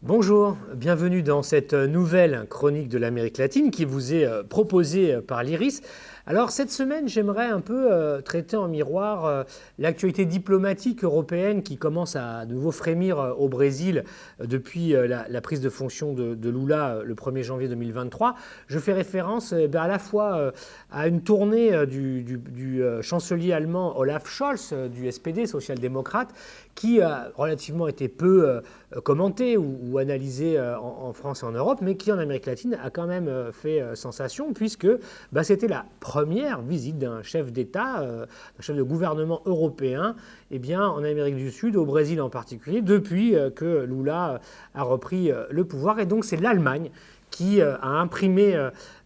Bonjour, bienvenue dans cette nouvelle chronique de l'Amérique latine qui vous est proposée par l'IRIS. Alors cette semaine, j'aimerais un peu traiter en miroir l'actualité diplomatique européenne qui commence à nouveau frémir au Brésil depuis la prise de fonction de Lula le 1er janvier 2023. Je fais référence à la fois à une tournée du chancelier allemand Olaf Scholz du SPD, social-démocrate, qui a relativement été peu commenté ou analysé en France et en Europe, mais qui en Amérique latine a quand même fait sensation puisque c'était la première visite d'un chef d'État, d'un chef de gouvernement européen en Amérique du Sud, au Brésil en particulier, depuis que Lula a repris le pouvoir. Et donc c'est l'Allemagne qui a imprimé,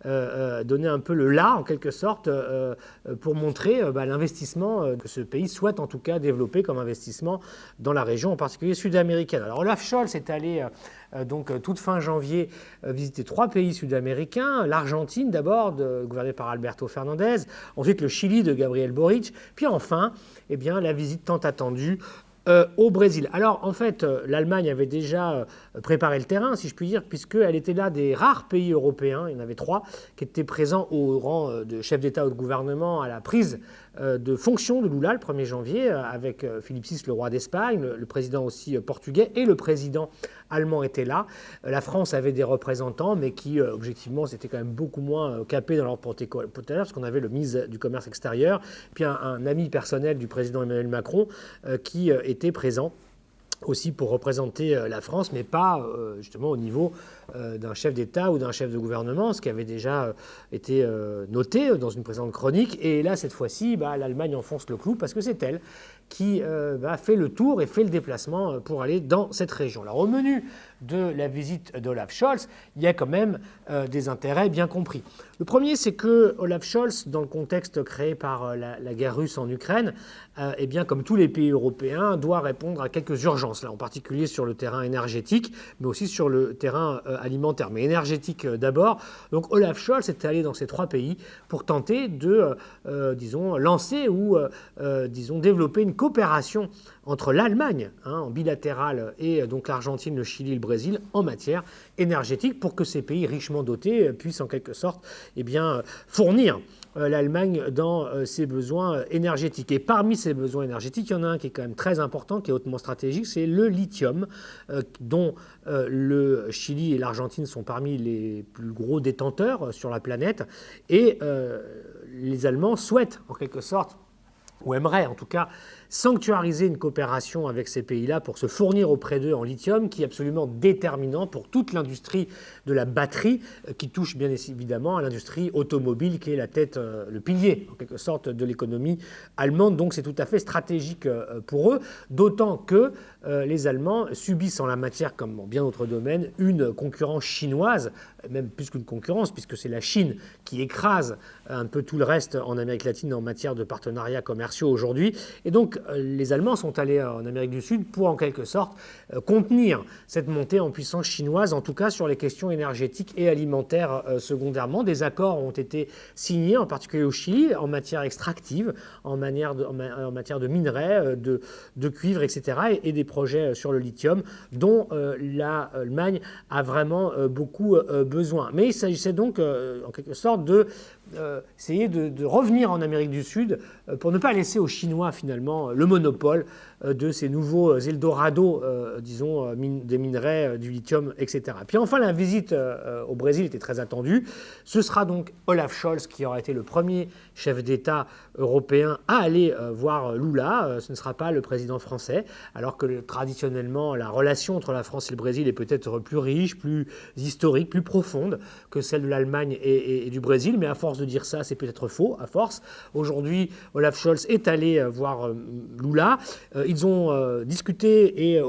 donné un peu le là, en quelque sorte, pour montrer l'investissement que ce pays souhaite en tout cas développer comme investissement dans la région, en particulier sud-américaine. Alors Olaf Scholz est allé toute fin janvier visiter 3 pays sud-américains, l'Argentine d'abord, gouvernée par Alberto Fernandez, ensuite le Chili de Gabriel Boric, puis enfin la visite tant attendue au Brésil. Alors en fait, l'Allemagne avait déjà préparé le terrain, si je puis dire, puisqu'elle était l'un des rares pays européens, il y en avait 3, qui étaient présents au rang de chef d'État ou de gouvernement à la prise de fonction de Lula le 1er janvier, avec Philippe VI, le roi d'Espagne, le président aussi portugais et le président allemand était là. La France avait des représentants, mais qui, objectivement, c'était quand même beaucoup moins capés dans leur portefeuille, parce qu'on avait le ministre du Commerce extérieur, puis un ami personnel du président Emmanuel Macron qui était présent aussi pour représenter la France, mais pas justement au niveau d'un chef d'État ou d'un chef de gouvernement, ce qui avait déjà été noté dans une précédente chronique. Et là, cette fois-ci, l'Allemagne enfonce le clou parce que c'est elle qui fait le tour et fait le déplacement pour aller dans cette région. Alors au menu de la visite d'Olaf Scholz, il y a quand même des intérêts bien compris. Le premier, c'est que Olaf Scholz, dans le contexte créé par la guerre russe en Ukraine, comme tous les pays européens, doit répondre à quelques urgences, là, en particulier sur le terrain énergétique, mais aussi sur le terrain alimentaire. Mais énergétique d'abord. Donc Olaf Scholz est allé dans ces 3 pays pour tenter de, lancer ou, développer une coopération entre l'Allemagne, en bilatéral, et donc l'Argentine, le Chili et le Brésil en matière énergétique pour que ces pays richement dotés puissent en quelque sorte fournir l'Allemagne dans ses besoins énergétiques. Et parmi ces besoins énergétiques, il y en a un qui est quand même très important, qui est hautement stratégique, c'est le lithium, dont le Chili et l'Argentine sont parmi les plus gros détenteurs sur la planète. Et les Allemands souhaitent en quelque sorte, ou aimeraient en tout cas, sanctuariser une coopération avec ces pays-là pour se fournir auprès d'eux en lithium, qui est absolument déterminant pour toute l'industrie de la batterie, qui touche bien évidemment à l'industrie automobile, qui est la tête, le pilier en quelque sorte de l'économie allemande. Donc c'est tout à fait stratégique pour eux, d'autant que les Allemands subissent en la matière, comme dans bien d'autres domaines, une concurrence chinoise, même plus qu'une concurrence, puisque c'est la Chine qui écrase un peu tout le reste en Amérique latine en matière de partenariats commerciaux aujourd'hui. Et donc les Allemands sont allés en Amérique du Sud pour en quelque sorte contenir cette montée en puissance chinoise, en tout cas sur les questions énergétiques et alimentaires secondairement. Des accords ont été signés, en particulier au Chili, en matière extractive, en matière de minerais, de cuivre, etc. et des projets sur le lithium dont l'Allemagne a vraiment beaucoup besoin. Mais il s'agissait donc en quelque sorte essayer de revenir en Amérique du Sud pour ne pas laisser aux Chinois finalement le monopole de ces nouveaux Eldorado, des minerais, du lithium, etc. Puis enfin, la visite au Brésil était très attendue. Ce sera donc Olaf Scholz qui aura été le premier chef d'État européen à aller voir Lula. Ce ne sera pas le président français, alors que traditionnellement, la relation entre la France et le Brésil est peut-être plus riche, plus historique, plus profonde que celle de l'Allemagne et du Brésil. Mais à force de dire ça, c'est peut-être faux, à force. Aujourd'hui, Olaf Scholz est allé voir Lula. Ils ont discuté et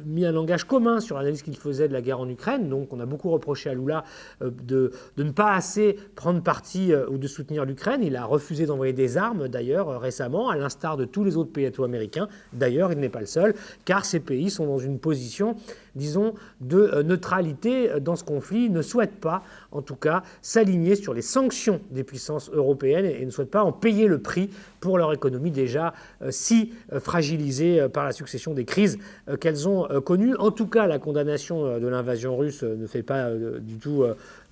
mis un langage commun sur l'analyse qu'il faisait de la guerre en Ukraine. Donc on a beaucoup reproché à Lula de ne pas assez prendre parti ou de soutenir l'Ukraine. Il a refusé d'envoyer des armes d'ailleurs récemment, à l'instar de tous les autres pays latino-américains. D'ailleurs, il n'est pas le seul, car ces pays sont dans une position, disons, de neutralité dans ce conflit, ne souhaitent pas, en tout cas, s'aligner sur les sanctions des puissances européennes et ne souhaitent pas en payer le prix pour leur économie déjà si fragilisée par la succession des crises qu'elles ont connues. En tout cas, la condamnation de l'invasion russe ne fait pas du tout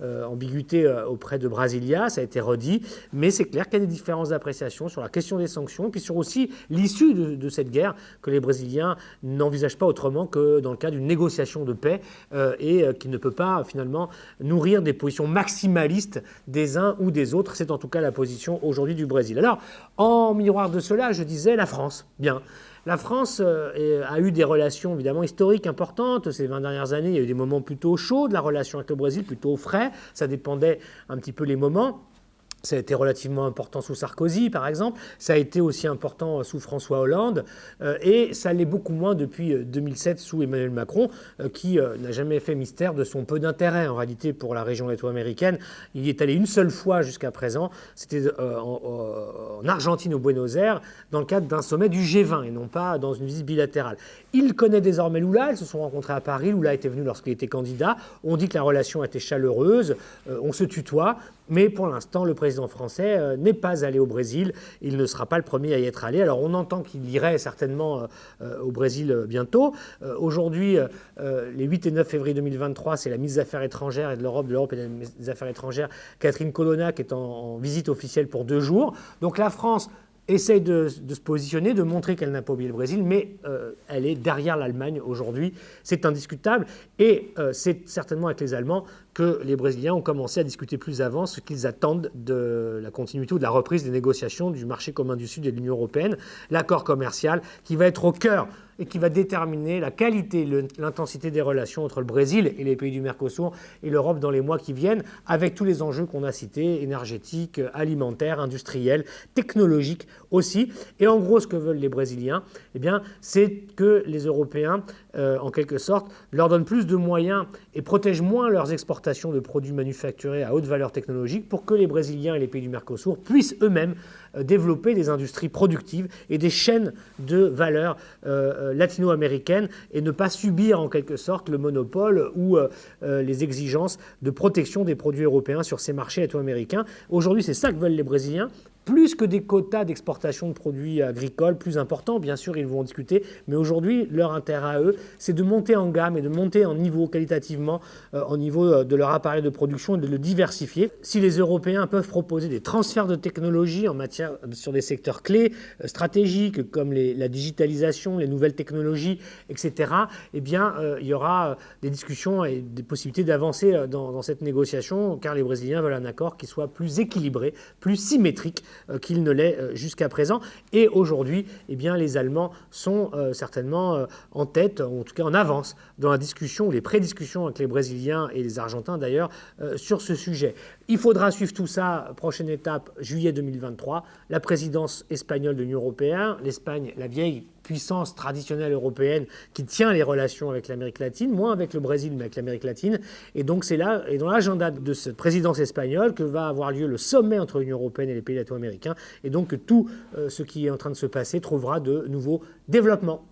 ambiguïté auprès de Brasilia, ça a été redit, mais c'est clair qu'il y a des différences d'appréciation sur la question des sanctions, puis sur aussi l'issue de cette guerre que les Brésiliens n'envisagent pas autrement que dans le cadre d'une négociation de paix et qui ne peut pas finalement nourrir des positions maximalistes des uns ou des autres. C'est en tout cas la position aujourd'hui du Brésil. Alors, en miroir de cela, je disais la France. Bien. La France a eu des relations évidemment historiques importantes. Ces 20 dernières années, il y a eu des moments plutôt chauds de la relation avec le Brésil, plutôt frais. Ça dépendait un petit peu les moments. Ça a été relativement important sous Sarkozy, par exemple. Ça a été aussi important sous François Hollande. Et ça l'est beaucoup moins depuis 2007 sous Emmanuel Macron, qui n'a jamais fait mystère de son peu d'intérêt, en réalité, pour la région latino-américaine. Il y est allé une seule fois jusqu'à présent. C'était en Argentine, au Buenos Aires, dans le cadre d'un sommet du G20, et non pas dans une visite bilatérale. Il connaît désormais Lula. Ils se sont rencontrés à Paris. Lula était venu lorsqu'il était candidat. On dit que la relation était chaleureuse. On se tutoie. Mais pour l'instant, le président français n'est pas allé au Brésil. Il ne sera pas le premier à y être allé. Alors on entend qu'il irait certainement au Brésil bientôt. Aujourd'hui, les 8 et 9 février 2023, c'est la ministre des Affaires étrangères et de l'Europe et des Affaires étrangères, Catherine Colonna, qui est en visite officielle pour 2 jours. Donc la France essaye de se positionner, de montrer qu'elle n'a pas oublié le Brésil, mais elle est derrière l'Allemagne aujourd'hui. C'est indiscutable. Et c'est certainement avec les Allemands que les Brésiliens ont commencé à discuter plus avant ce qu'ils attendent de la continuité ou de la reprise des négociations du marché commun du Sud et de l'Union européenne, l'accord commercial qui va être au cœur et qui va déterminer la qualité, l'intensité des relations entre le Brésil et les pays du Mercosur et l'Europe dans les mois qui viennent, avec tous les enjeux qu'on a cités, énergétiques, alimentaires, industriels, technologiques aussi. Et en gros, ce que veulent les Brésiliens, eh bien, c'est que les Européens, en quelque sorte, leur donnent plus de moyens et protègent moins leurs exportations de produits manufacturés à haute valeur technologique pour que les Brésiliens et les pays du Mercosur puissent eux-mêmes développer des industries productives et des chaînes de valeur latino-américaines et ne pas subir en quelque sorte le monopole ou les exigences de protection des produits européens sur ces marchés latino-américains. Aujourd'hui, c'est ça que veulent les Brésiliens. Plus que des quotas d'exportation de produits agricoles plus importants, bien sûr, ils vont en discuter, mais aujourd'hui, leur intérêt à eux, c'est de monter en gamme et de monter en niveau qualitativement, au niveau de leur appareil de production et de le diversifier. Si les Européens peuvent proposer des transferts de technologies en matière sur des secteurs clés, stratégiques, comme la digitalisation, les nouvelles technologies, etc., eh bien, il y aura des discussions et des possibilités d'avancer dans cette négociation, car les Brésiliens veulent un accord qui soit plus équilibré, plus symétrique, qu'il ne l'est jusqu'à présent. Et aujourd'hui, eh bien, les Allemands sont certainement en tête, ou en tout cas en avance, dans la discussion, ou les prédiscussions avec les Brésiliens et les Argentins d'ailleurs, sur ce sujet. Il faudra suivre tout ça. Prochaine étape, juillet 2023, la présidence espagnole de l'Union européenne, l'Espagne, la vieille puissance traditionnelle européenne qui tient les relations avec l'Amérique latine, moins avec le Brésil, mais avec l'Amérique latine. Et donc c'est là, et dans l'agenda de cette présidence espagnole, que va avoir lieu le sommet entre l'Union européenne et les pays latino-américains. Et donc tout ce qui est en train de se passer trouvera de nouveaux développements.